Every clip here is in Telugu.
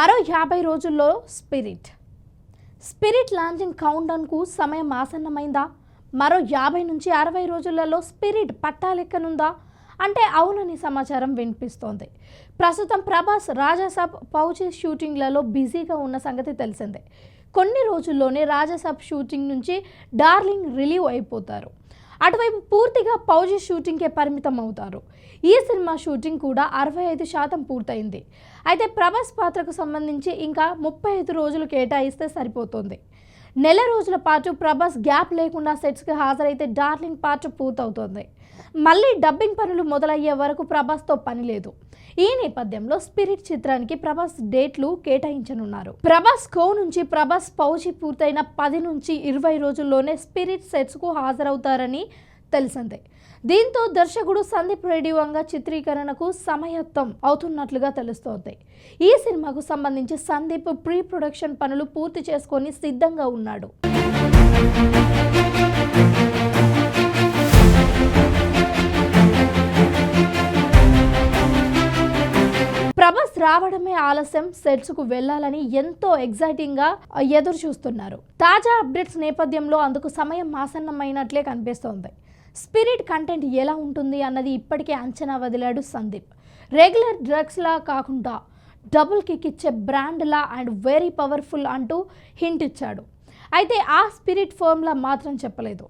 మరో 50 రోజుల్లో స్పిరిట్ లాంచింగ్ కౌంట్డౌన్కు సమయం ఆసన్నమైందా? మరో 50 నుంచి 60 రోజులలో స్పిరిట్ పట్టాలెక్కనుందా అంటే అవునని సమాచారం వినిపిస్తోంది. ప్రస్తుతం ప్రభాస్ రాజాసాబ్ ఫౌజీ షూటింగ్లలో బిజీగా ఉన్న సంగతి తెలిసిందే. కొన్ని రోజుల్లోనే రాజాసాబ్ షూటింగ్ నుంచి డార్లింగ్ రిలీవ్ అయిపోతారు. అటువైపు పూర్తిగా ఫౌజీ షూటింగ్కే పరిమితం అవుతారు. ఈ సినిమా షూటింగ్ కూడా 65% పూర్తయింది. అయితే ప్రభాస్ పాత్రకు సంబంధించి ఇంకా 35 రోజులు కేటాయిస్తే సరిపోతుంది. నెల రోజుల పాటు ప్రభాస్ గ్యాప్ లేకుండా సెట్స్కి హాజరైతే డార్లింగ్ పార్ట్ పూర్తవుతోంది. మళ్ళీ డబ్బింగ్ పనులు మొదలయ్యే వరకు ప్రభాస్తో పని లేదు. ఈ నేపథ్యంలో స్పిరిట్ చిత్రానికి ప్రభాస్ డేట్లు కేటాయించనున్నారు. ప్రభాస్ కో నుంచి ప్రభాస్ ఫౌజీ పూర్తయిన 10 నుంచి 20 రోజుల్లోనే స్పిరిట్ సెట్స్కు హాజరవుతారని తెలిసిందే. దీంతో దర్శకుడు సందీప్ రెడ్డి వంగ చిత్రీకరణకు సమాయత్తం అవుతున్నట్లుగా తెలుస్తోంది. ఈ సినిమాకు సంబంధించి సందీప్ ప్రీ ప్రొడక్షన్ పనులు పూర్తి చేసుకొని సిద్ధంగా ఉన్నాడు. ప్రభాస్ రావడమే ఆలస్యం, సెట్స్కు వెళ్లాలని ఎంతో ఎగ్జైటింగ్గా ఎదురు చూస్తున్నారు. తాజా అప్డేట్స్ నేపథ్యంలో అందుకు సమయం ఆసన్నమైనట్లే కనిపిస్తోంది. స్పిరిట్ కంటెంట్ ఎలా ఉంటుంది అన్నది ఇప్పటికే అంచనా వదిలాడు సందీప్. రెగ్యులర్ డ్రగ్స్లా కాకుండా డబుల్ కిక్ ఇచ్చే బ్రాండ్లా అండ్ వెరీ పవర్ఫుల్ అంటూ హింట్ ఇచ్చాడు. అయితే ఆ స్పిరిట్ ఫార్ములా మాత్రం చెప్పలేదు.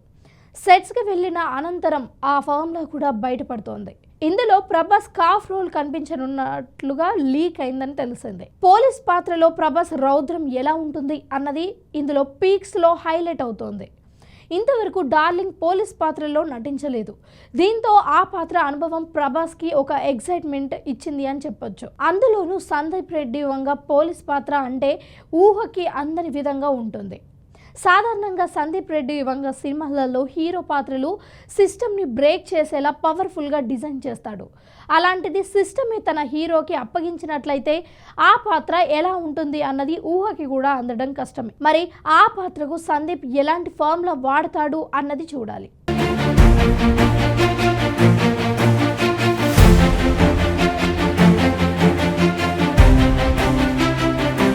సెట్స్కి వెళ్ళిన అనంతరం ఆ ఫార్ములా కూడా బయటపడుతోంది. ఇందులో ప్రభాస్ కాఫ్ రోల్ కనిపించనున్నట్లుగా లీక్ అయిందని తెలిసింది. పోలీస్ పాత్రలో ప్రభాస్ రౌద్రం ఎలా ఉంటుంది అన్నది ఇందులో పీక్స్లో హైలైట్ అవుతోంది. ఇంతవరకు డార్లింగ్ పోలీస్ పాత్రలో నటించలేదు. దీంతో ఆ పాత్ర అనుభవం ప్రభాస్కి ఒక ఎక్సైట్మెంట్ ఇచ్చింది అని చెప్పొచ్చు. అందులోనూ సందీప్ రెడ్డి వంగ పోలీస్ పాత్ర అంటే ఊహకి అందని విధంగా ఉంటుంది. సాధారణంగా సందీప్ రెడ్డి వంగ సినిమాలలో హీరో పాత్రలు సిస్టమ్ని బ్రేక్ చేసేలా పవర్ఫుల్గా డిజైన్ చేస్తాడు. అలాంటిది సిస్టమే తన హీరోకి అప్పగించినట్లయితే ఆ పాత్ర ఎలా ఉంటుంది అన్నది ఊహకి కూడా అందడం కష్టమే. మరి ఆ పాత్రకు సందీప్ ఎలాంటి ఫార్ములా వాడతాడు అన్నది చూడాలి.